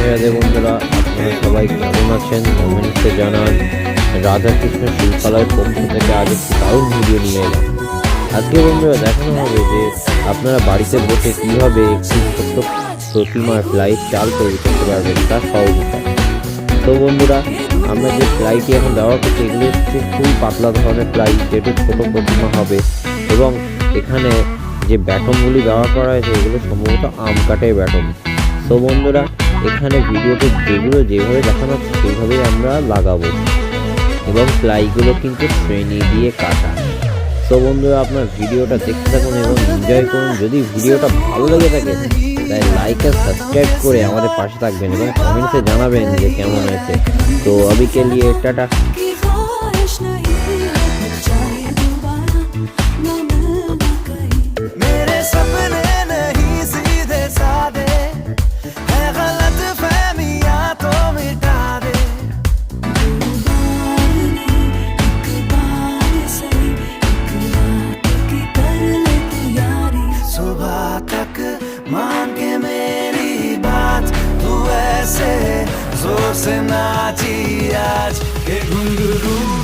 রাধে বন্ধুরা, আপনারা সবাই কেমন আছেন কমেন্টে জানান। রাধাকৃষ্ণ শিল্পালয়ের পক্ষ থেকে আজ একটি দারুণ ভিডিও নিয়ে এলাম। আজকে বন্ধুরা দেখানো হবে যে আপনারা বাড়িতে বসে কীভাবে একটি ছোট্ট প্রতিমার ফ্লাইট চাল তৈরি করতে পারবেন তার সহজ উপায়। তো বন্ধুরা, আমরা যে ফ্লাইটটি এখন ব্যবহার করছি এগুলো হচ্ছে খুবই পাতলা ধরনের ফ্লাইট, যেটি ছোটো প্রতিমা হবে এবং এখানে যে ব্যাটমগুলি ব্যবহার করা হয়েছে এগুলো সম্ভবত আম কাঠের ব্যাটম। তো বন্ধুরা, এখানে ভিডিওতে যেভাবে দেখানো হচ্ছে সেইভাবেই আমরা লাগাবো এবং প্লাইগুলো কিন্তু শ্রেণী দিয়ে কাটা। তো বন্ধুরা, আপনার ভিডিওটা দেখতে থাকুন এবং এনজয় করুন। যদি ভিডিওটা ভালো লেগে থাকে তাই লাইক আর সাবস্ক্রাইব করে আমাদের পাশে থাকবেন এবং কমেন্টে জানাবেন যে কেমন হয়েছে। তো अभी के लिए टाटा। मान के मेरी बात तू ऐसे जोर से नाची आज के घुंघरू